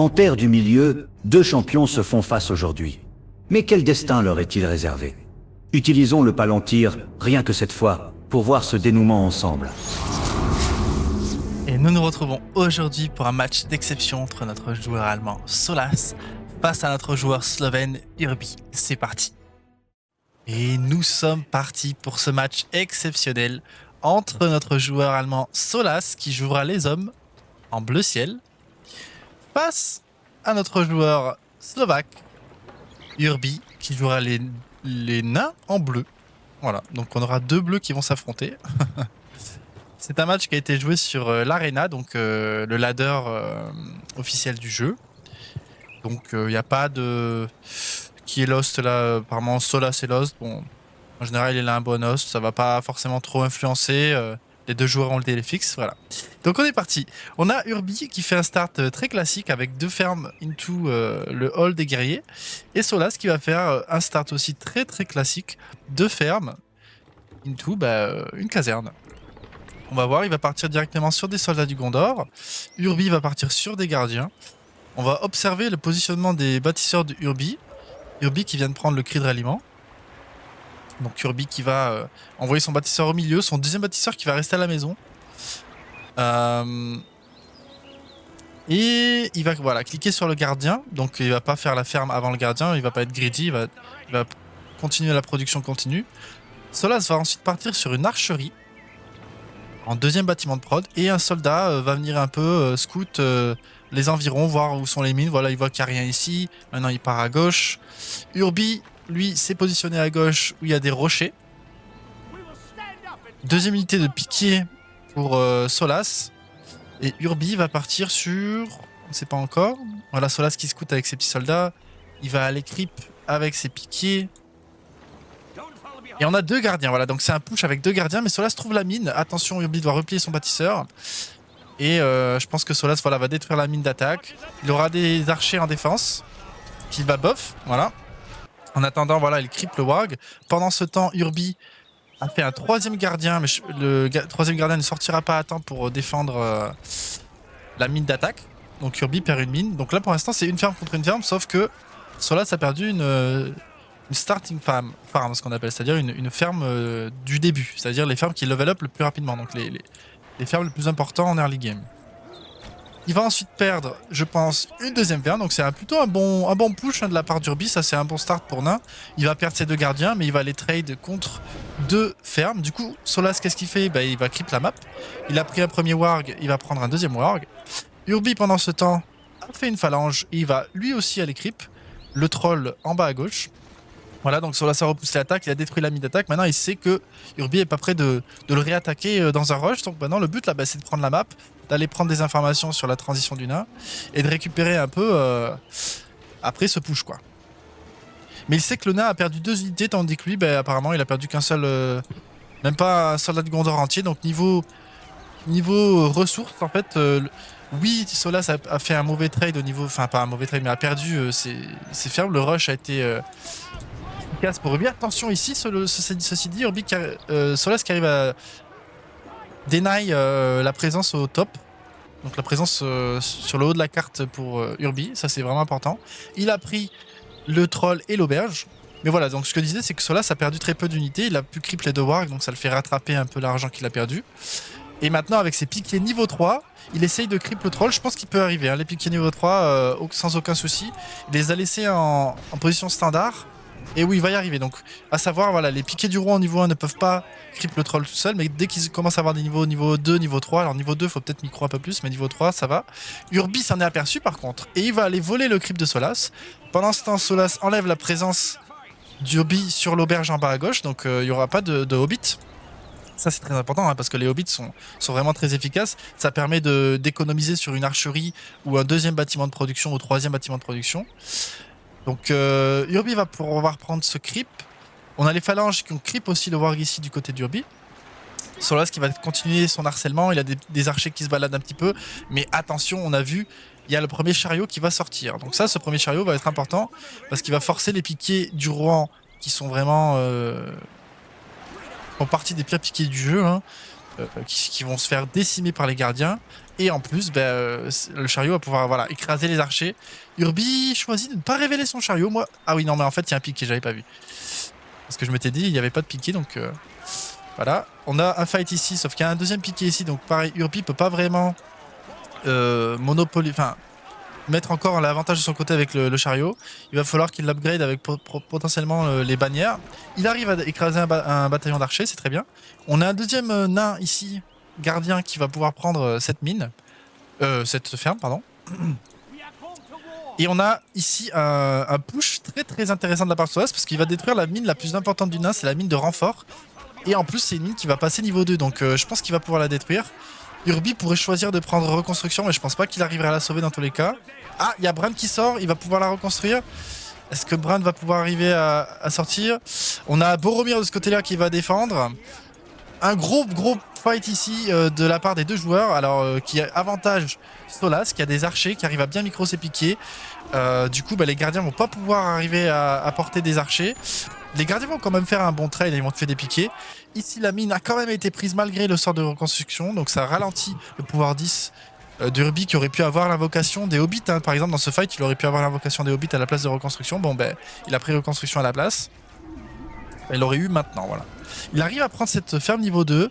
En terre du milieu, deux champions se font face aujourd'hui. Mais quel destin leur est-il réservé? Utilisons le Palantir, rien que cette fois, pour voir ce dénouement ensemble. Et nous nous retrouvons aujourd'hui pour un match d'exception entre notre joueur allemand Solas face à notre joueur slovène Urbi. C'est parti. Et nous sommes partis pour ce match exceptionnel entre notre joueur allemand Solas qui jouera les hommes en bleu ciel face à notre joueur slovaque Urbi qui jouera les nains en bleu. Voilà, donc on aura deux bleus qui vont s'affronter. C'est un match qui a été joué sur l'Arena, donc le ladder officiel du jeu. Donc il n'y a pas de... Qui est Lost là? Apparemment Solas est Lost. Bon, en général il a un bon host, ça va pas forcément trop influencer. Les deux joueurs ont le délai fixe, voilà. Donc on est parti. On a Urbi qui fait un start très classique avec deux fermes into le hall des guerriers. Et Solas qui va faire un start aussi très classique, deux fermes into une caserne. On va voir, il va partir directement sur des soldats du Gondor. Urbi va partir sur des gardiens. On va observer le positionnement des bâtisseurs de Urbi. Urbi qui vient de prendre le cri de ralliement. Donc Urbi qui va envoyer son bâtisseur au milieu. Son deuxième bâtisseur qui va rester à la maison. Et il va cliquer sur le gardien. Donc il va pas faire la ferme avant le gardien. Il va pas être greedy. Il va continuer la production continue. Solas va ensuite partir sur une archerie. En deuxième bâtiment de prod, et un soldat va venir un peu scout les environs, voir où sont les mines. Voilà, il voit qu'il n'y a rien ici. Maintenant, il part à gauche. Urbi, lui, s'est positionné à gauche où il y a des rochers. Deuxième unité de piquier pour Solas. Et Urbi va partir sur... On ne sait pas encore. Voilà, Solas qui scout avec ses petits soldats. Il va aller creep avec ses piquiers. Et on a deux gardiens, voilà, donc c'est un push avec deux gardiens, mais Solas trouve la mine. Attention, Urbi doit replier son bâtisseur. Et je pense que Solas va détruire la mine d'attaque. Il aura des archers en défense qui va buff, voilà. En attendant, voilà, il creep le warg. Pendant ce temps, Urbi a fait un troisième gardien, mais le troisième gardien ne sortira pas à temps pour défendre la mine d'attaque. Donc Urbi perd une mine. Donc là, pour l'instant, c'est une ferme contre une ferme, sauf que Solas a perdu une starting farm, ce qu'on appelle, c'est-à-dire une ferme du début, c'est-à-dire les fermes qui level up le plus rapidement, donc les fermes les plus importantes en early game. Il va ensuite perdre, je pense, une deuxième ferme, donc c'est plutôt un bon push de la part d'Urbi, ça c'est un bon start pour nain. Il va perdre ses deux gardiens, mais il va les trade contre deux fermes. Du coup, Solas, qu'est-ce qu'il fait? Il va creep la map. Il a pris un premier warg, il va prendre un deuxième warg. Urbi, pendant ce temps, a fait une phalange, et il va lui aussi aller creep le troll en bas à gauche. Voilà, donc Solas a repoussé l'attaque, il a détruit la mine d'attaque. Maintenant, il sait que Urbi est pas prêt de le réattaquer dans un rush. Donc maintenant, le but là, c'est de prendre la map, d'aller prendre des informations sur la transition du nain et de récupérer un peu après ce push, quoi. Mais il sait que le nain a perdu deux unités, tandis que lui, apparemment, il a perdu qu'un seul, même pas un soldat de Gondor entier. Donc niveau ressources, en fait, oui, Solas a fait un mauvais trade au niveau, enfin pas un mauvais trade, mais a perdu ses fermes. Le rush a été efficace pour Urbi. Attention ici, ceci dit, Urbi, Solas qui arrive à deny la présence au top. Donc la présence sur le haut de la carte pour Urbi, ça c'est vraiment important. Il a pris le troll et l'auberge. Mais voilà, donc ce que je disais, c'est que Solas a perdu très peu d'unités. Il a pu creep les deux wargs, donc ça le fait rattraper un peu l'argent qu'il a perdu. Et maintenant, avec ses piquiers niveau 3, il essaye de creep le troll. Je pense qu'il peut arriver, hein, les piquiers niveau 3, sans aucun souci. Il les a laissés en position standard. Et oui, il va y arriver. Donc, à savoir, voilà, les piquets du roi en niveau 1 ne peuvent pas creep le troll tout seul, mais dès qu'ils commencent à avoir des niveaux niveau 2, niveau 3, alors niveau 2, il faut peut-être micro un peu plus, mais niveau 3, ça va. Urbi s'en est aperçu par contre, et il va aller voler le creep de Solas. Pendant ce temps, Solas enlève la présence d'Urbi sur l'auberge en bas à gauche, donc il n'y aura pas de hobbit. Ça c'est très important, hein, parce que les hobbits sont vraiment très efficaces. Ça permet d'économiser sur une archerie ou un deuxième bâtiment de production ou troisième bâtiment de production. Donc Urbi va pouvoir prendre ce creep. On a les phalanges qui ont creep aussi le warg ici du côté d'Urbi. Solas qui va continuer son harcèlement. Il a des archers qui se baladent un petit peu. Mais attention, on a vu, il y a le premier chariot qui va sortir. Donc ça, ce premier chariot va être important parce qu'il va forcer les piquiers du Rohan qui sont vraiment... font partie des pires piquiers du jeu, hein, qui vont se faire décimer par les gardiens. Et en plus, le chariot va pouvoir voilà, écraser les archers. Urbi choisit de ne pas révéler son chariot. Moi, ah oui, non, mais en fait, il y a un piqué, j'avais pas vu. Parce que je m'étais dit, il n'y avait pas de piqué, donc voilà. On a un fight ici, sauf qu'il y a un deuxième piqué ici, donc pareil, Urbi peut pas vraiment mettre encore l'avantage de son côté avec le chariot. Il va falloir qu'il l'upgrade avec potentiellement les bannières. Il arrive à écraser un bataillon d'archers, c'est très bien. On a un deuxième nain ici, gardien, qui va pouvoir prendre cette mine. Cette ferme, pardon. Et on a ici un push très très intéressant de la part de Solas, parce qu'il va détruire la mine la plus importante du nain, c'est la mine de renfort. Et en plus, c'est une mine qui va passer niveau 2, donc je pense qu'il va pouvoir la détruire. Urbi pourrait choisir de prendre reconstruction, mais je pense pas qu'il arriverait à la sauver dans tous les cas. Ah, il y a Bran qui sort, il va pouvoir la reconstruire. Est-ce que Bran va pouvoir arriver à sortir? On a Boromir de ce côté-là qui va défendre. Un gros fight ici de la part des deux joueurs, alors qui avantage Solas, qui a des archers, qui arrive à bien micro ses piquets. Du coup, les gardiens vont pas pouvoir arriver à porter des archers. Les gardiens vont quand même faire un bon trade et ils vont tuer des piquets. Ici, la mine a quand même été prise malgré le sort de reconstruction, donc ça ralentit le pouvoir 10 d'Urbi qui aurait pu avoir l'invocation des hobbits. Hein. Par exemple, dans ce fight, il aurait pu avoir l'invocation des hobbits à la place de reconstruction. Bon, il a pris reconstruction à la place. Il l'aurait eu maintenant, voilà. Il arrive à prendre cette ferme niveau 2.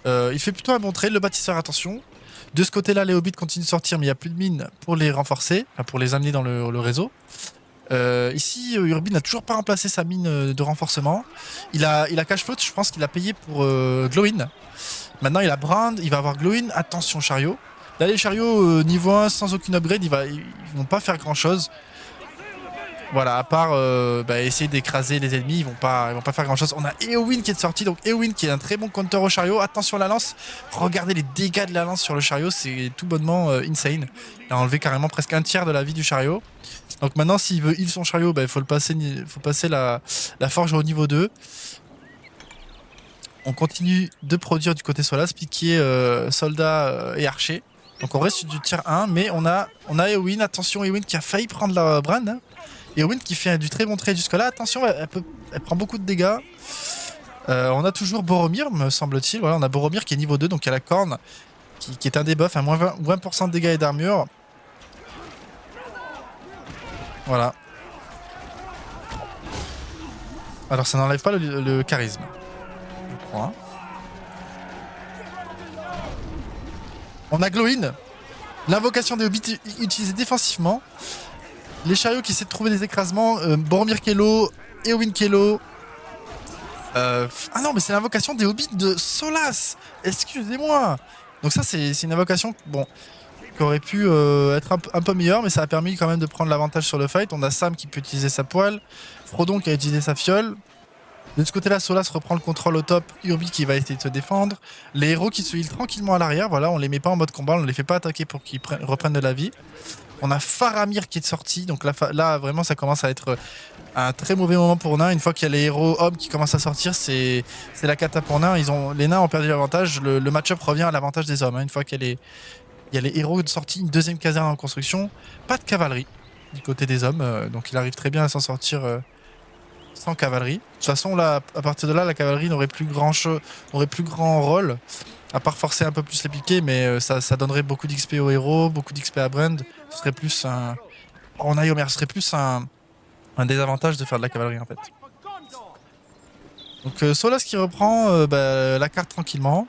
Il fait plutôt un bon trade, le bâtisseur, attention. De ce côté-là, les hobbits continuent de sortir, mais il n'y a plus de mines pour les renforcer, enfin, pour les amener dans le réseau. Ici, Urbi n'a toujours pas remplacé sa mine de renforcement. Il a cash float, je pense qu'il a payé pour Glowin. Maintenant, il a Brand, il va avoir Glowin. Attention, chariot. Là, les chariots niveau 1 sans aucune upgrade, ils vont pas faire grand-chose. Voilà, à part essayer d'écraser les ennemis, ils vont pas faire grand-chose. On a Éowyn qui est sorti, donc Éowyn qui est un très bon counter au chariot. Attention à la lance. Regardez les dégâts de la lance sur le chariot, c'est tout bonnement insane. Il a enlevé carrément presque un tiers de la vie du chariot. Donc maintenant, s'il veut heal son chariot, il faut passer la forge au niveau 2. On continue de produire du côté Solas, piquer soldats et archers. Donc on reste du tier 1, mais on a Éowyn. Attention, Éowyn qui a failli prendre la Bran. Hein. Éowyn qui fait du très bon trade jusque là. Attention, elle prend beaucoup de dégâts. On a toujours Boromir, me semble-t-il. Voilà, on a Boromir qui est niveau 2, donc il y a la corne qui est un debuff à moins 20% de dégâts et d'armure. Voilà. Alors ça n'enlève pas le charisme, je crois. On a Glowin. L'invocation des hobbits utilisée défensivement. Les chariots qui essaient de trouver des écrasements. Boromir Kello, Éowyn Kello. Ah non, mais c'est l'invocation des hobbits de Solas. Excusez-moi. Donc ça, c'est une invocation qui aurait pu être un peu meilleure, mais ça a permis quand même de prendre l'avantage sur le fight. On a Sam qui peut utiliser sa poêle. Frodon qui a utilisé sa fiole. De ce côté-là, Solas reprend le contrôle au top. Urbi qui va essayer de se défendre. Les héros qui se heal tranquillement à l'arrière. Voilà, on les met pas en mode combat, on les fait pas attaquer pour qu'ils reprennent de la vie. On a Faramir qui est sorti. Donc là, vraiment, ça commence à être un très mauvais moment pour Nain. Une fois qu'il y a les héros hommes qui commencent à sortir, c'est la cata pour Nain. Les nains ont perdu l'avantage. Le match-up revient à l'avantage des hommes. Hein. Une fois qu'il y a les héros de sortie, une deuxième caserne en construction. Pas de cavalerie du côté des hommes. Donc il arrive très bien à s'en sortir sans cavalerie. De toute façon, là, à partir de là, la cavalerie n'aurait plus grand rôle. À part forcer un peu plus les piquets, mais ça donnerait beaucoup d'XP aux héros, beaucoup d'XP à Brand. Ce serait plus un... On a Homer, ce serait plus un désavantage de faire de la cavalerie en fait. Donc Solas qui reprend la carte tranquillement.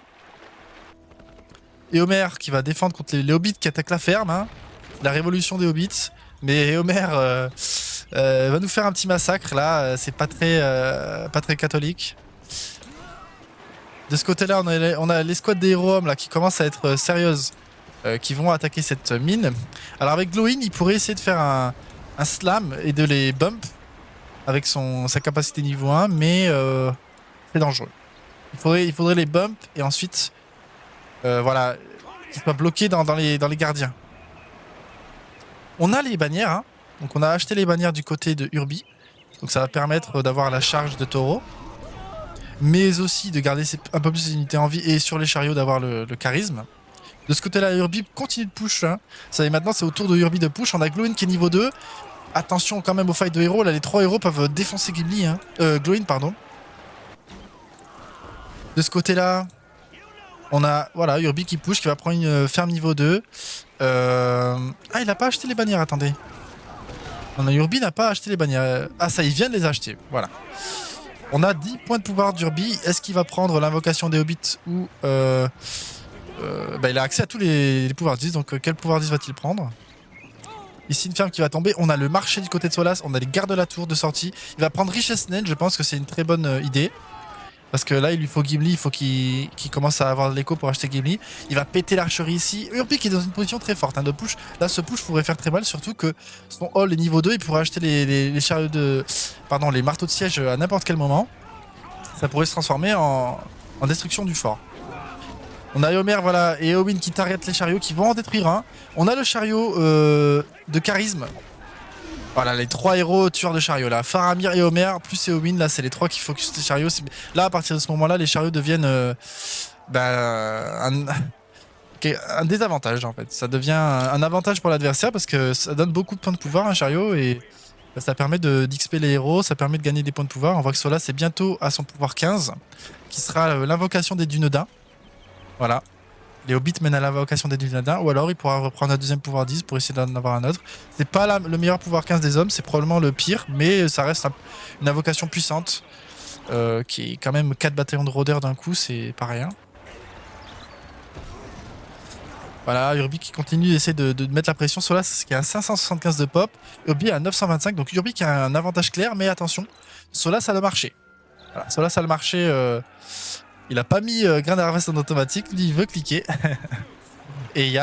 Et Homer qui va défendre contre les hobbits qui attaquent la ferme. Hein. La révolution des hobbits. Mais Homer va nous faire un petit massacre là. C'est pas très catholique. De ce côté-là, on a l'escouade des héros hommes là, qui commencent à être sérieuses, qui vont attaquer cette mine. Alors avec Glowin, il pourrait essayer de faire un slam et de les bump avec sa capacité niveau 1, mais c'est dangereux. Il faudrait les bump et ensuite voilà, qu'ils soient bloqués dans les gardiens. On a les bannières, hein. Donc on a acheté les bannières du côté de Urbi, donc ça va permettre d'avoir la charge de taureau, mais aussi de garder un peu plus ses unités en vie et sur les chariots d'avoir le charisme. De ce côté-là, Urbi continue de push. Hein. Maintenant, c'est au tour de Urbi de push. On a Glowin qui est niveau 2. Attention quand même au fight de héros. Là, les 3 héros peuvent défoncer Ghibli. Hein. Glowin, pardon. De ce côté-là, On a, voilà, Urbi qui push, qui va prendre une ferme niveau 2. Ah, il a pas acheté les bannières, attendez. On a Urbi n'a pas acheté les bannières. Ah, ça, il vient de les acheter, voilà. On a 10 points de pouvoir d'Urbi. Est-ce qu'il va prendre l'invocation des hobbits ou... il a accès à tous les pouvoirs 10, donc quel pouvoir 10 va-t-il prendre? Ici, une ferme qui va tomber. On a le marché du côté de Solas, on a les gardes de la tour de sortie. Il va prendre Richesse Naine, je pense que c'est une très bonne idée. Parce que là, il lui faut Gimli, il faut qu'il commence à avoir de l'écho pour acheter Gimli. Il va péter l'archerie ici. Urbi qui est dans une position très forte de push. Là, ce push pourrait faire très mal, surtout que son hall est niveau 2. Il pourrait acheter les chariots de... Pardon, les marteaux de siège à n'importe quel moment. Ça pourrait se transformer en destruction du fort. On a Éomer, voilà, et Éowyn qui t'arrêtent les chariots, qui vont en détruire un. On a le chariot de charisme. Voilà, les 3 héros tueurs de chariots là. Faramir, Éomer, plus Éowyn, là c'est les 3 qui focus les chariots. Là, à partir de ce moment-là, les chariots deviennent un désavantage en fait. Ça devient un avantage pour l'adversaire parce que ça donne beaucoup de points de pouvoir un chariot et ça permet d'XP les héros, ça permet de gagner des points de pouvoir. On voit que Solas c'est bientôt à son pouvoir 15, qui sera l'invocation des Dunedains. Voilà. Les hobbits mènent à l'invocation des Dunedains, ou alors il pourra reprendre un deuxième pouvoir 10 pour essayer d'en avoir un autre. C'est pas le meilleur pouvoir 15 des hommes, c'est probablement le pire, mais ça reste une invocation puissante qui est quand même 4 bataillons de rôdeurs d'un coup, c'est pas rien. Voilà, Urbi qui continue d'essayer de mettre la pression. Solas qui a 575 de pop, Urbi a 925, donc Urbi qui a un avantage clair, mais attention, Solas a le marché. Voilà, Solas a le marché. Il a pas mis grain d'harvest en automatique, lui il veut cliquer. Et il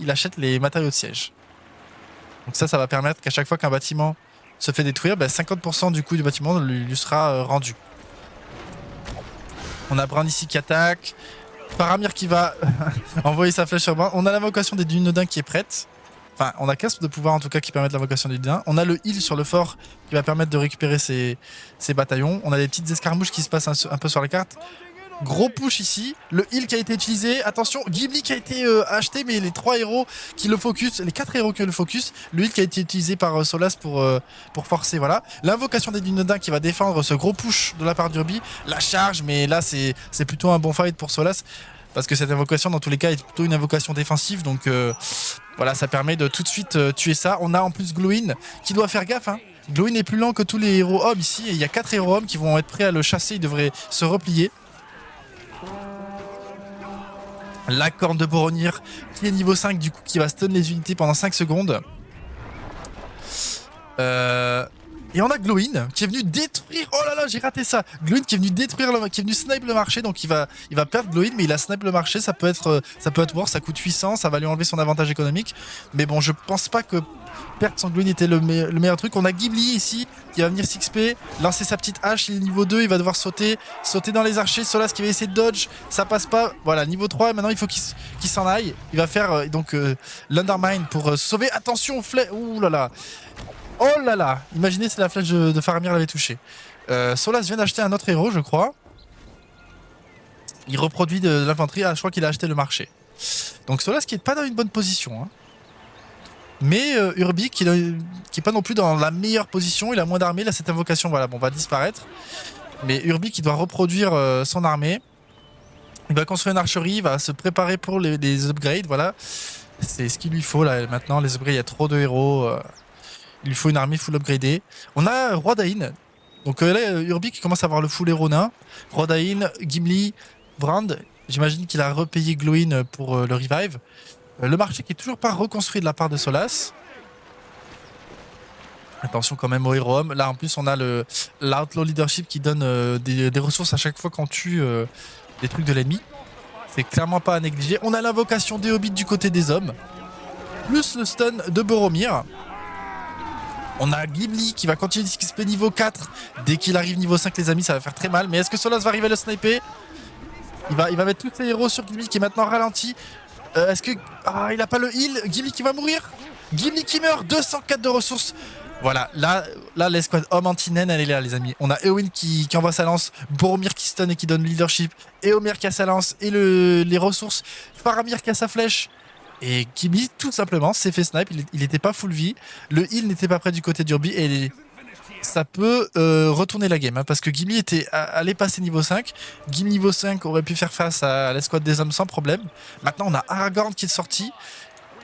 achète les matériaux de siège. Donc ça va permettre qu'à chaque fois qu'un bâtiment se fait détruire, 50% du coût du bâtiment lui sera rendu. On a Bran ici qui attaque. Faramir qui va envoyer sa flèche sur Bran. On a l'invocation des Dunedains qui est prête. Enfin, on a 15 de pouvoir en tout cas qui permettent l'invocation des Dunedains. On a le heal sur le fort qui va permettre de récupérer ses bataillons. On a des petites escarmouches qui se passent un peu sur la carte. Gros push ici, le heal qui a été utilisé, attention, Gimli qui a été acheté, mais les 3 héros qui le focus, les 4 héros qui le focus, le heal qui a été utilisé par Solas pour forcer, voilà. L'invocation des Dunedains qui va défendre ce gros push de la part d'Urbi, la charge, mais là c'est plutôt un bon fight pour Solas, parce que cette invocation dans tous les cas est plutôt une invocation défensive, donc voilà, ça permet de tout de suite tuer ça. On a en plus Glowin qui doit faire gaffe, hein. Glowin est plus lent que tous les héros hommes ici, et il y a 4 héros hommes qui vont être prêts à le chasser, il devrait se replier. La corne de Boromir qui est niveau 5 du coup qui va stun les unités pendant 5 secondes. Et on a Glowin qui est venu détruire. Oh là là, j'ai raté ça. Glowin qui est venu détruire, qui est venu snipe le marché. Donc il va perdre Glowin, mais il a snipe le marché. Ça peut être worse, ça coûte 800, ça va lui enlever son avantage économique. Mais bon, je pense pas que perdre son Glowin était le meilleur truc. On a Gimli ici qui va venir s'XP, lancer sa petite hache, il est niveau 2, il va devoir sauter dans les archers. Solas qui va essayer de dodge, ça passe pas. Voilà, niveau 3, et maintenant il faut qu'il s'en aille. Il va faire l'Undermine pour se sauver. Attention, ouh là là. Oh là là. Imaginez si la flèche de Faramir l'avait touché. Solas vient d'acheter un autre héros, je crois. Il reproduit de l'infanterie. Ah, je crois qu'il a acheté le marché. Donc Solas qui est pas dans une bonne position, hein. Mais Urbi qui est pas non plus dans la meilleure position, il a moins d'armée, là cette invocation va disparaître. Mais Urbi qui doit reproduire son armée. Il va construire une archerie, il va se préparer pour les upgrades, voilà. C'est ce qu'il lui faut là maintenant, les upgrades, il y a trop de héros. Il lui faut une armée full upgradée. On a Roi Dain. Donc là, Urbi qui commence à avoir le full héros nain. Roi Dain, Gimli, Brand. J'imagine qu'il a repayé Glowin pour le revive. Le marché qui est toujours pas reconstruit de la part de Solas. Attention quand même au héros homme. Là en plus on a l'Outlaw Leadership qui donne des ressources à chaque fois qu'on tue des trucs de l'ennemi. C'est clairement pas à négliger. On a l'invocation des hobbits du côté des hommes. Plus le stun de Boromir. On a Gimli qui va continuer d'XP niveau 4. Dès qu'il arrive niveau 5 les amis ça va faire très mal. Mais est-ce que Solas va arriver à le sniper? Il va mettre tous ses héros sur Gimli qui est maintenant ralenti. Est-ce que... Ah, il a pas le heal. Gimli qui va mourir. Gimli qui meurt. 204 de ressources. Voilà, là l'escouade homme anti-naine, elle est là, les amis. On a Éowyn qui envoie sa lance. Boromir qui stun et qui donne le leadership. Éomer qui a sa lance et les ressources. Faramir qui a sa flèche. Et Gimli, tout simplement, s'est fait snipe. Il n'était pas full vie. Le heal n'était pas prêt du côté d'Urbi. Et ça peut retourner la game, hein, parce que Gimli allait passer niveau 5. Gimli niveau 5 aurait pu faire face à l'escouade des hommes sans problème. Maintenant, on a Aragorn qui est sorti.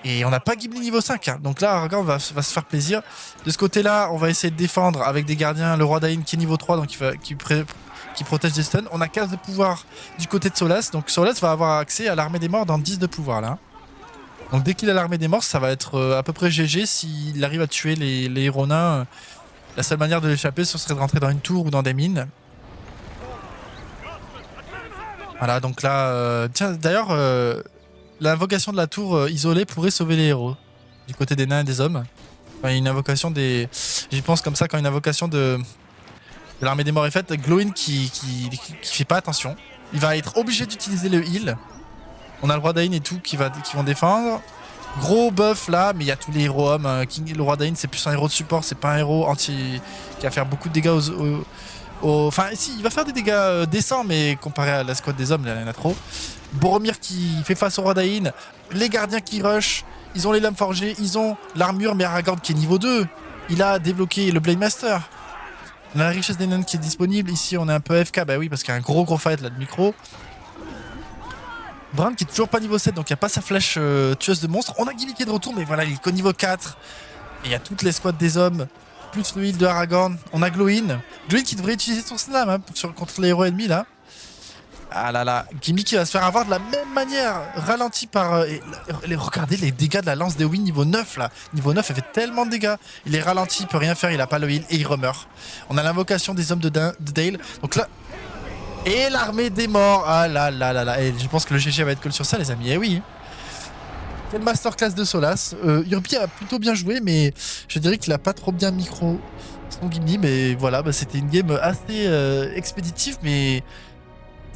Et on n'a pas Gimli niveau 5. Hein. Donc là, Aragorn va se faire plaisir. De ce côté-là, on va essayer de défendre avec des gardiens. Le roi Dain qui est niveau 3, donc qui protège des stuns. On a 15 de pouvoir du côté de Solas. Donc Solas va avoir accès à l'armée des morts dans 10 de pouvoir là. Donc dès qu'il a l'armée des morts, ça va être à peu près GG s'il arrive à tuer les héros nains. La seule manière de l'échapper, ce serait de rentrer dans une tour ou dans des mines. Voilà, donc là... tiens, d'ailleurs... l'invocation de la tour isolée pourrait sauver les héros du côté des nains et des hommes. Enfin, une invocation des... J'y pense comme ça quand une invocation de l'armée des morts est faite. Glowin qui fait pas attention. Il va être obligé d'utiliser le heal. On a le roi Dain et tout qui vont défendre. Gros buff là, mais il y a tous les héros hommes. Le roi Dain c'est plus un héros de support, c'est pas un héros anti qui va faire beaucoup de dégâts Enfin, si, il va faire des dégâts décents, mais comparé à la squad des hommes, il y en a trop. Boromir qui fait face au roi Dain. Les gardiens qui rush. Ils ont les lames forgées. Ils ont l'armure, mais Aragorn qui est niveau 2. Il a débloqué le Blade Master. On a la richesse des nains qui est disponible. Ici, on est un peu FK. Bah oui, parce qu'il y a un gros fight là de micro. Bran qui est toujours pas niveau 7, donc il n'y a pas sa flèche tueuse de monstres. On a Gimli qui est de retour, mais voilà, il est qu'au niveau 4. Et il y a toute l'escouade des hommes. Plus le heal de Aragorn. On a Glowin. Glowin qui devrait utiliser son slam hein, contre les héros ennemis là. Ah là là. Gimli qui va se faire avoir de la même manière. Ralenti par... regardez les dégâts de la lance de Win niveau 9 là. Niveau 9 elle fait tellement de dégâts. Il est ralenti, il peut rien faire, il a pas le heal et il remeurt. On a l'invocation des hommes de Dale. Donc là... Et l'armée des morts. Ah là là là là. Et je pense que le GG va être cool sur ça les amis. Eh oui. Quelle masterclass de Solas. Urbi a plutôt bien joué, mais je dirais qu'il a pas trop bien micro son Gimli. Mais voilà, bah, c'était une game assez expéditive, mais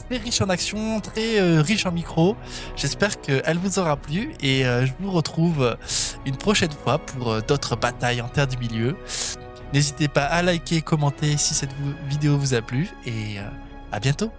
très riche en action, très riche en micro. J'espère qu'elle vous aura plu et je vous retrouve une prochaine fois pour d'autres batailles en Terre du Milieu. N'hésitez pas à liker, commenter si cette vidéo vous a plu et à bientôt.